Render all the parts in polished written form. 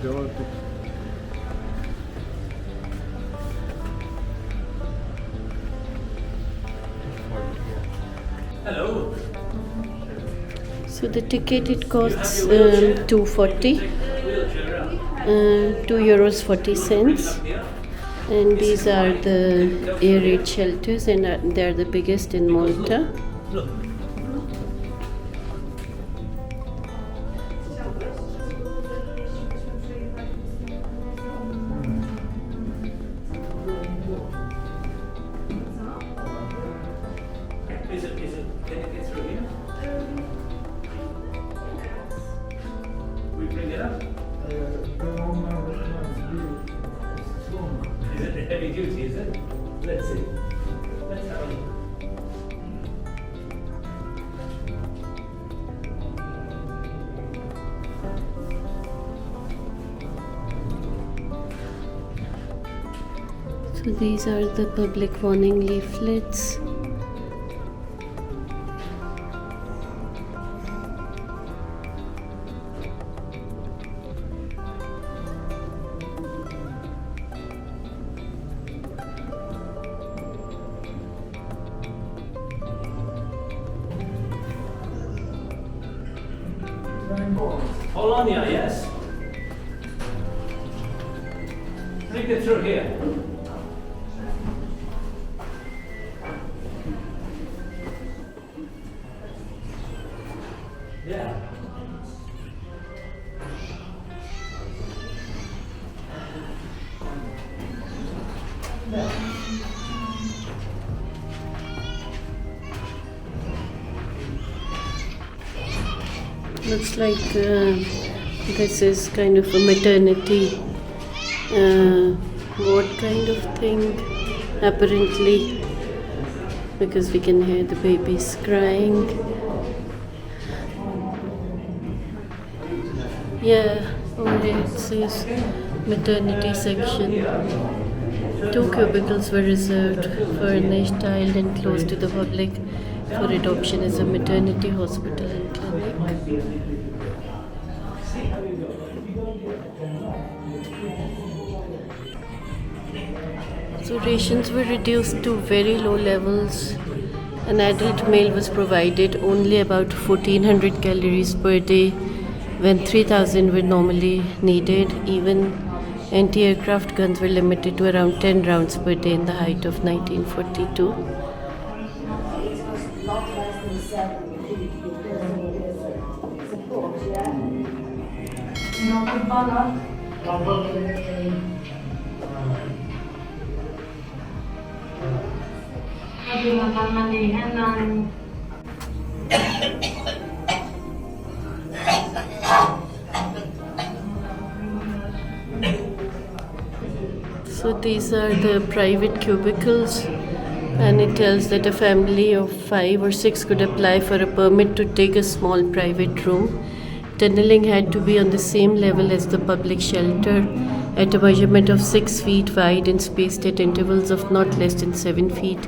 Hello. So the ticket, it costs 2.40, €2.40, and these are the air raid shelters, and they are the biggest in Malta. Look. Can it get through here? We bring it up? Is it heavy duty, is it? Let's see. Let's have a look. So these are the public warning leaflets. Hold on here, yes? Bring it through here. Yeah. Looks like this is kind of a maternity ward kind of thing, apparently, because we can hear the babies crying. Yeah, over here it says maternity section. 2 cubicles were reserved, furnished, tiled and closed to the public for adoption as a maternity hospital and clinic. So rations were reduced to very low levels. An adult male was provided only about 1400 calories per day when 3000 were normally needed. Even anti-aircraft guns were limited to around 10 rounds per day in the height of 1942. So these are the private cubicles, and it tells that a family of 5 or 6 could apply for a permit to take a small private room. Tunneling had to be on the same level as the public shelter, at a measurement of 6 feet wide and spaced at intervals of not less than 7 feet.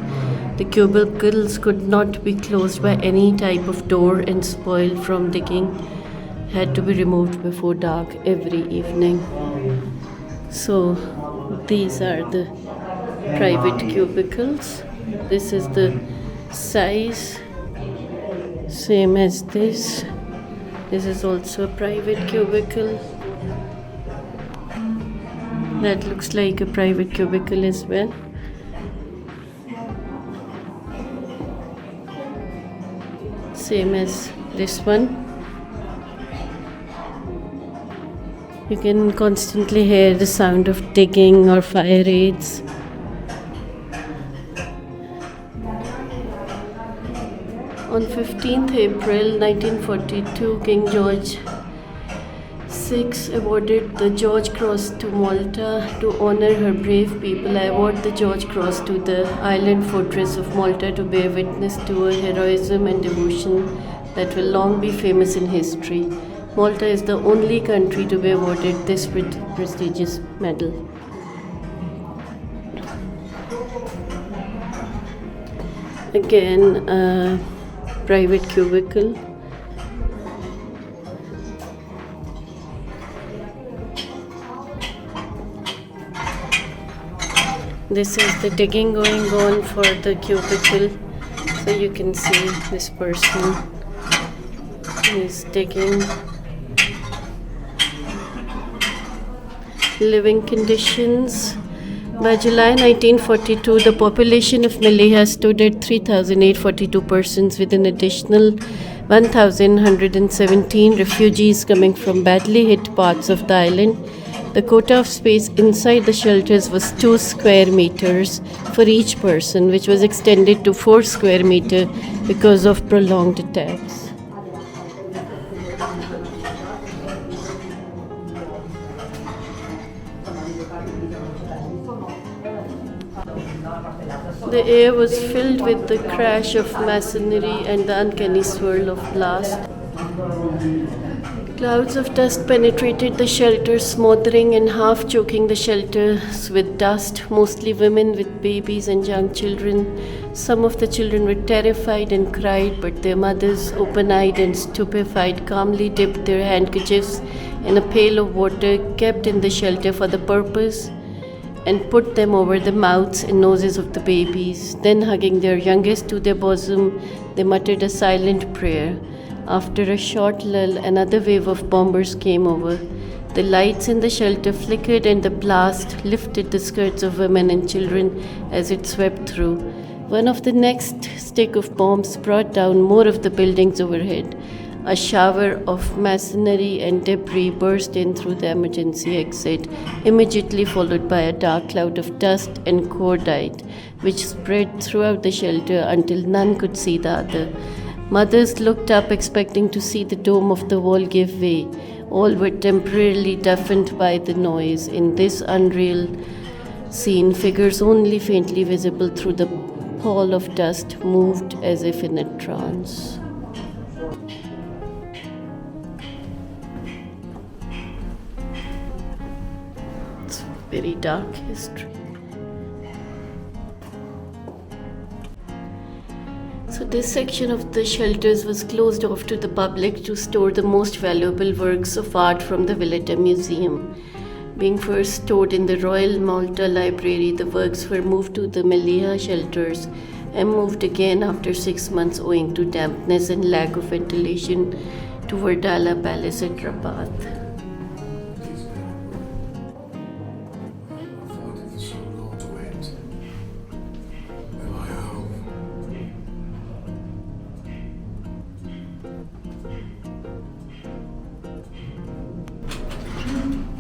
The cubicles could not be closed by any type of door, and spoil from digging had to be removed before dark every evening. So these are the private cubicles. This is the size, same as this. This is also a private cubicle. That looks like a private cubicle as well. Same as this one. You can constantly hear the sound of digging or fire raids. On 15th April 1942, King George VI awarded the George Cross to Malta to honor her brave people. I award the George Cross to the island fortress of Malta to bear witness to a heroism and devotion that will long be famous in history. Malta is the only country to be awarded this prestigious medal. Again, a private cubicle. This is the digging going on for the cubicle. So you can see this person is digging. Living conditions. By July 1942, the population of Mellieha stood at 3,842 persons, with an additional 1,117 refugees coming from badly hit parts of the island. The quota of space inside the shelters was 2 square meters for each person, which was extended to 4 square meters because of prolonged attacks. The air was filled with the crash of masonry and the uncanny swirl of blast. Clouds of dust penetrated the shelters, smothering and half choking the shelters with dust, mostly women with babies and young children. Some of the children were terrified and cried, but their mothers, open-eyed and stupefied, calmly dipped their handkerchiefs in a pail of water kept in the shelter for the purpose, and put them over the mouths and noses of the babies. Then, hugging their youngest to their bosom, they muttered a silent prayer. After a short lull, another wave of bombers came over. The lights in the shelter flickered and the blast lifted the skirts of women and children as it swept through. One of the next stick of bombs brought down more of the buildings overhead. A shower of masonry and debris burst in through the emergency exit, immediately followed by a dark cloud of dust and cordite, which spread throughout the shelter until none could see the other. Mothers looked up, expecting to see the dome of the wall give way. All were temporarily deafened by the noise. In this unreal scene, figures only faintly visible through the pall of dust moved as if in a trance. Very dark history. So this section of the shelters was closed off to the public to store the most valuable works of art from the Villetta Museum. Being first stored in the Royal Malta Library, the works were moved to the Mellieha shelters and moved again after 6 months owing to dampness and lack of ventilation to Wardala Palace at Rabat.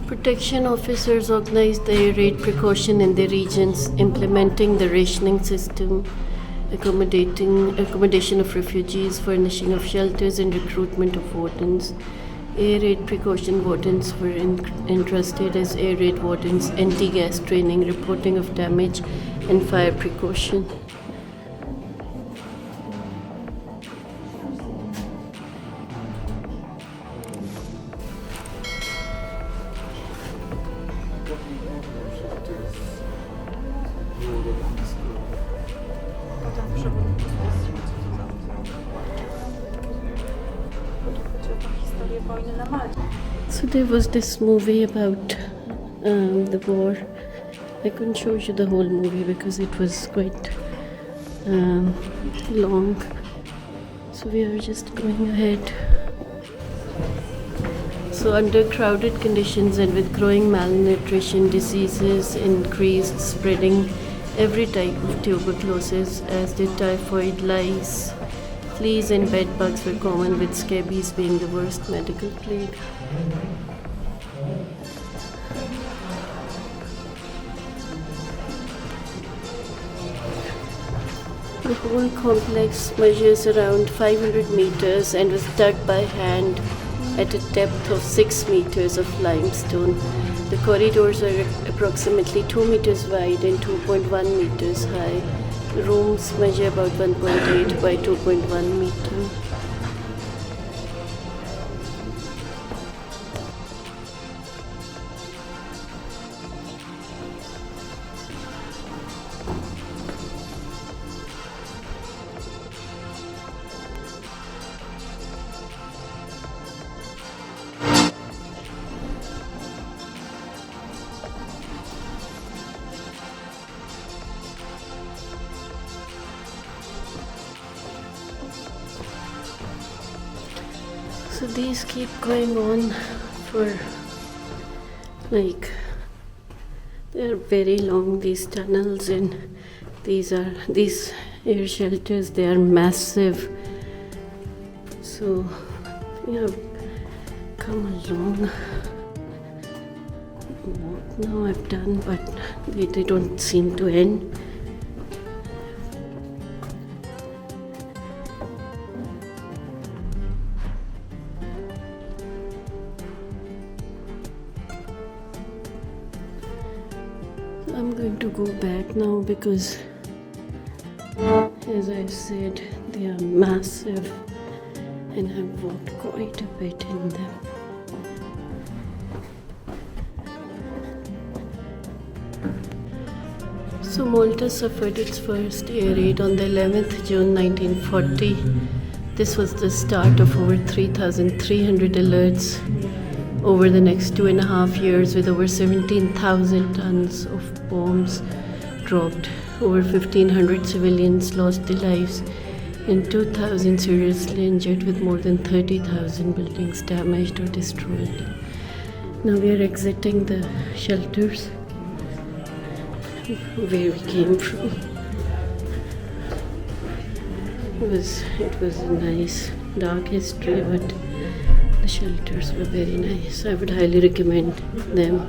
Protection officers organized the air raid precaution in their regions, implementing the rationing system, accommodation of refugees, furnishing of shelters, and recruitment of wardens. Air raid precaution wardens were entrusted as air raid wardens, anti-gas training, reporting of damage, and fire precaution. So there was this movie about the war. I couldn't show you the whole movie because it was quite long. So we are just going ahead. So under crowded conditions and with growing malnutrition, diseases increased, spreading every type of tuberculosis, as did typhoid, lice, fleas and bed bugs were common, with scabies being the worst medical plague. The whole complex measures around 500 meters and was dug by hand at a depth of 6 meters of limestone. The corridors are approximately 2 meters wide and 2.1 meters high. The rooms measure about 1.8 by 2.1 meters. So these keep going on for like, they're very long, these tunnels, and these air shelters, they are massive. So we have come along. What now I've done, but they don't seem to end. I'm going to go back now because, as I've said, they are massive and I've walked quite a bit in them. So Malta suffered its first air raid on the 11th June 1940. This was the start of over 3,300 alerts over the next 2.5 years, with over 17,000 tons of bombs dropped. Over 1,500 civilians lost their lives and 2,000 seriously injured, with more than 30,000 buildings damaged or destroyed. Now we are exiting the shelters where we came from. It was a nice dark history, but the shelters were very nice. I would highly recommend them.